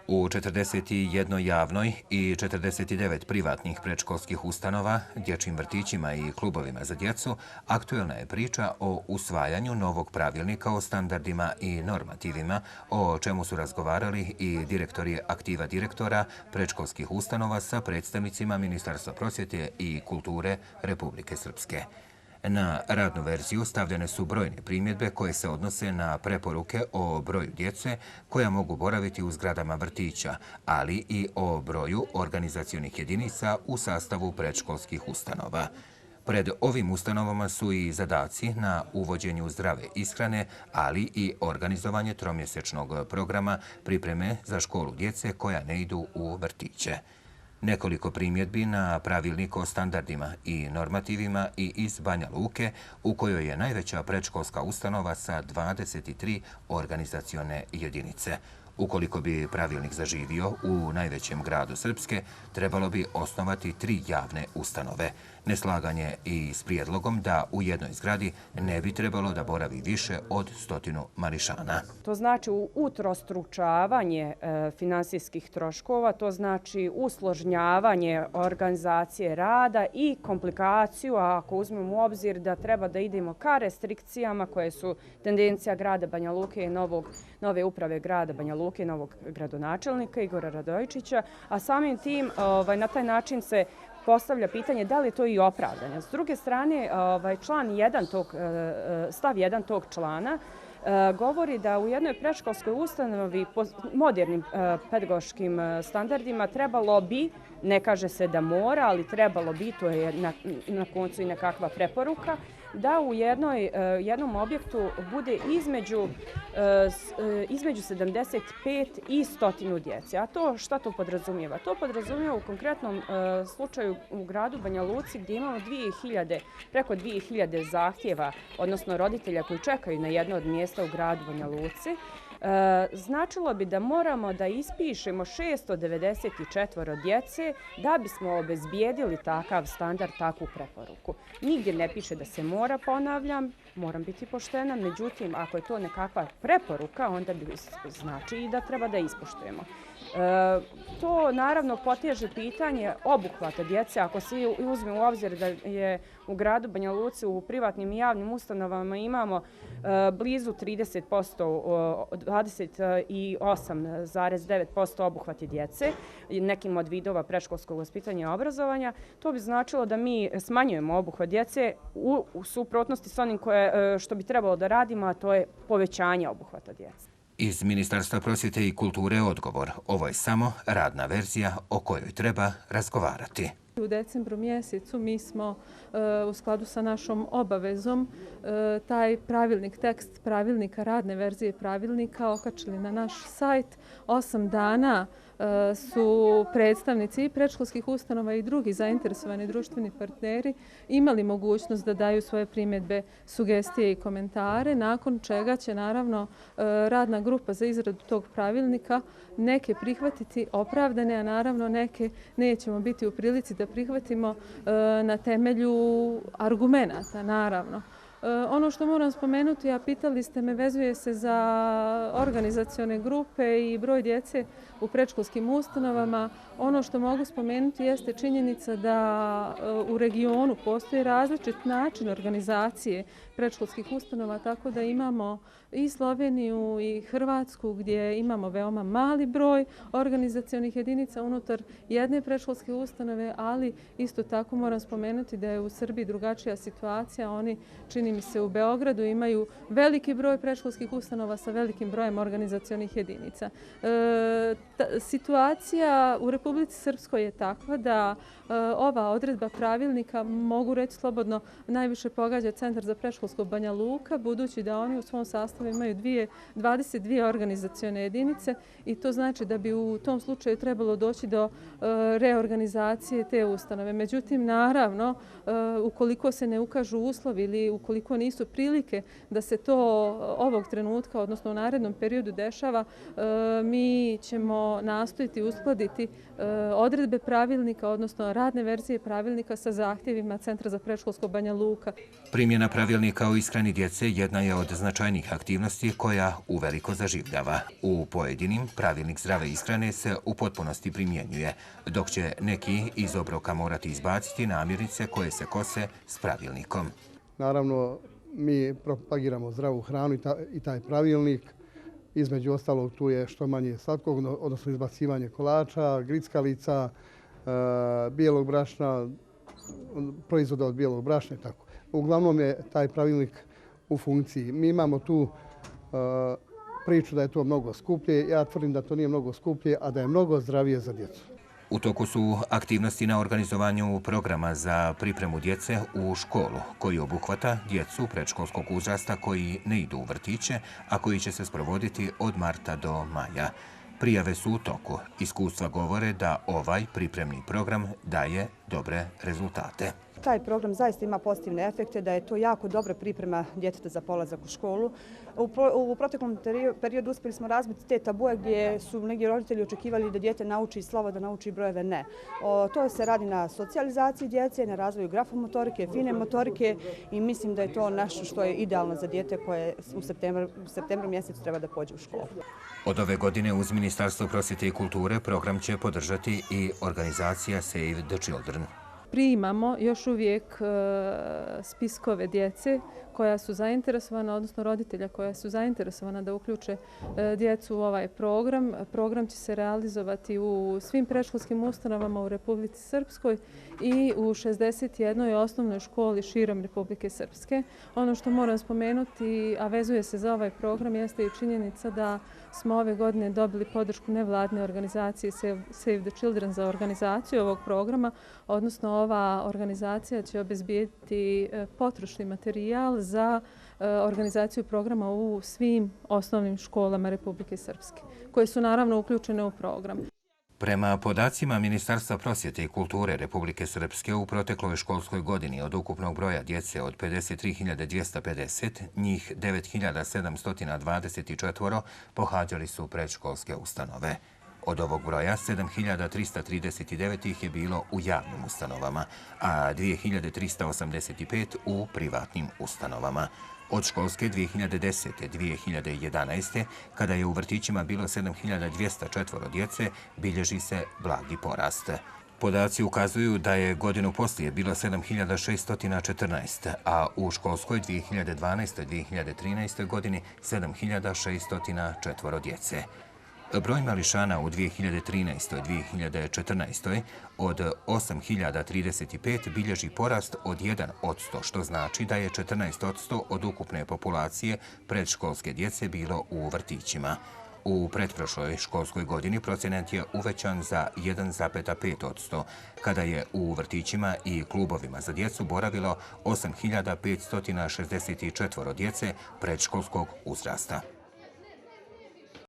U 41 javnoj i 49 privatnih predškolskih ustanova, dječjim vrtićima i klubovima za djecu aktuelna je priča o usvajanju novog pravilnika o standardima i normativima, o čemu su razgovarali i direktori aktiva direktora predškolskih ustanova sa predstavnicima Ministarstva prosvjete i kulture Republike Srpske. Na radnu verziju stavljene su brojne primjedbe koje se odnose na preporuke o broju djece koja mogu boraviti u zgradama vrtića, ali i o broju organizacionih jedinica u sastavu predškolskih ustanova. Pred ovim ustanovama su i zadaci na uvođenju zdrave ishrane, ali i organizovanje tromjesečnog programa pripreme za školu djece koja ne idu u vrtiće. Nekoliko primjedbi na pravilnik o standardima i normativima i iz Banja Luke, u kojoj je najveća predškolska ustanova sa 23 organizacione jedinice. Ukoliko bi pravilnik zaživio u najvećem gradu Srpske, trebalo bi osnovati 3 javne ustanove. Neslaganje i s prijedlogom da u jednoj zgradi ne bi trebalo da boravi više od 100 mališana. To znači utrostručavanje finansijskih troškova, to znači usložnjavanje organizacije rada i komplikaciju, a ako uzmemo u obzir da treba da idemo ka restrikcijama koje su tendencija grada Banja Luke i nove uprave grada Banja Luke, novog gradonačelnika Igora Radojičića, a samim tim na taj način se postavlja pitanje da li je to i opravdano. S druge strane, stav 1 tog člana govori da u jednoj predškolskoj ustanovi po modernim pedagoškim standardima trebalo bi, ne kaže se da mora, ali trebalo bi, to je na koncu i nekakva preporuka, da u jednom objektu bude između 75 i 100 djece. A to šta to podrazumijeva? To podrazumijeva u konkretnom slučaju u gradu Banja Luci gdje imamo preko 2000 zahtjeva, odnosno roditelja koji čekaju na jedno od mjesta u gradu Banja Luci. Značilo bi da moramo da ispišemo 694 djece da bismo obezbijedili takav standard, takvu preporuku. Nigdje ne piše da se mora, ponavljam, moram biti poštena, međutim, ako je to nekakva preporuka, onda bi znači i da treba da ispoštujemo. To naravno poteže pitanje obuhvata djece. Ako se uzme u obzir da je u gradu Banja Luci u privatnim i javnim ustanovama imamo blizu 30%, 28,9% obuhvati djece, nekim od vidova predškolskog vaspitanja i obrazovanja, to bi značilo da mi smanjujemo obuhvat djece u suprotnosti s onim što bi trebalo da radimo, a to je povećanje obuhvata djece. Iz Ministarstva prosvjete i kulture odgovor. Ovo je samo radna verzija o kojoj treba razgovarati. U decembru mjesecu mi smo u skladu sa našom obavezom taj pravilnik, tekst pravilnika, radne verzije pravilnika okačili na naš sajt. 8 dana su predstavnici i predškolskih ustanova i drugi zainteresovani društveni partneri imali mogućnost da daju svoje primjedbe, sugestije i komentare, nakon čega će naravno radna grupa za izradu tog pravilnika neke prihvatiti opravdane, a naravno neke nećemo biti u prilici da prihvatimo na temelju argumenata, naravno. Ono što moram spomenuti, a pitali ste me, vezuje se za organizacione grupe i broj djece u predškolskim ustanovama. Ono što mogu spomenuti jeste činjenica da u regionu postoji različit način organizacije predškolskih ustanova, tako da imamo i Sloveniju i Hrvatsku gdje imamo veoma mali broj organizacionih jedinica unutar jedne predškolske ustanove, ali isto tako moram spomenuti da je u Srbiji drugačija situacija. Oni, čini mi se, u Beogradu imaju veliki broj predškolskih ustanova sa velikim brojem organizacionih jedinica. Situacija u Republici Srpskoj je takva da ova odredba pravilnika, mogu reći slobodno, najviše pogađa Centar za predškolsko Banja Luka, budući da oni u svom sastavu imaju 22 organizacione jedinice i to znači da bi u tom slučaju trebalo doći do reorganizacije te ustanove. Međutim, naravno, ukoliko se ne ukažu uslovi ili ukoliko nisu prilike da se to ovog trenutka, odnosno u narednom periodu dešava, mi ćemo nastojiti uskladiti odredbe pravilnika, odnosno radne verzije pravilnika sa zahtjevima Centra za predškolsko Banja Luka. Primjena pravilnika Pravilnika o ishrani djece jedna je od značajnih aktivnosti koja uveliko zaživljava. U pojedinim pravilnik zdrave ishrane se u potpunosti primjenjuje, dok će neki iz obroka morati izbaciti namirnice koje se kose s pravilnikom. Naravno, mi propagiramo zdravu hranu i taj pravilnik. Između ostalog tu je što manje slatkog, odnosno izbacivanje kolača, grickalica, bijelog brašna, proizvoda od bijelog brašna i tako. Uglavnom je taj pravilnik u funkciji. Mi imamo tu priču da je to mnogo skuplje. Ja tvrdim da to nije mnogo skuplje, a da je mnogo zdravije za djecu. U toku su aktivnosti na organizovanju programa za pripremu djece u školu, koji obuhvata djecu predškolskog uzrasta koji ne idu u vrtiće, a koji će se sprovoditi od marta do maja. Prijave su u toku. Iskustva govore da ovaj pripremni program daje dobre rezultate. Taj program zaista ima pozitivne efekte, da je to jako dobra priprema djeteta za polazak u školu. U proteklom periodu uspjeli smo razbiti te tabue gdje su negdje roditelji očekivali da dijete nauči slovo, da nauči brojeve. Ne. To se radi na socijalizaciji djece, na razvoju grafomotorike, fine motorike i mislim da je to nešto što je idealno za dijete koje u septembru mjesecu treba da pođe u školu. Od ove godine uz Ministarstvo prosvjete i kulture program će podržati i organizacija Save the Children. Primamo još uvijek spiskove djece koja su zainteresovana, odnosno roditelja koja su zainteresovana da uključe djecu u ovaj program. Program će se realizovati u svim predškolskim ustanovama u Republici Srpskoj i u 61. osnovnoj školi širom Republike Srpske. Ono što moram spomenuti, a vezuje se za ovaj program, jeste i činjenica da smo ove godine dobili podršku nevladne organizacije Save the Children za organizaciju ovog programa, odnosno ova organizacija će obezbijediti potrošni materijal za organizaciju programa u svim osnovnim školama Republike Srpske, koje su naravno uključene u program. Prema podacima Ministarstva prosvjete i kulture Republike Srpske u protekloj školskoj godini od ukupnog broja djece od 53.250, njih 9.724 pohađali su predškolske ustanove. Od ovog broja 7.339 ih je bilo u javnim ustanovama, a 2.385 u privatnim ustanovama. Od školske 2010-2011. kada je u vrtićima bilo 7.204 djece, bilježi se blagi porast. Podaci ukazuju da je godinu poslije bilo 7.614, a u školskoj 2012-2013. godini 7.604 djece. Broj mališana u 2013-2014. od 8.035 bilježi porast od 1%, što znači da je 14% od ukupne populacije predškolske djece bilo u vrtićima. U pretprošloj školskoj godini procenat je uvećan za 1,5%, kada je u vrtićima i klubovima za djecu boravilo 8.564 djece predškolskog uzrasta.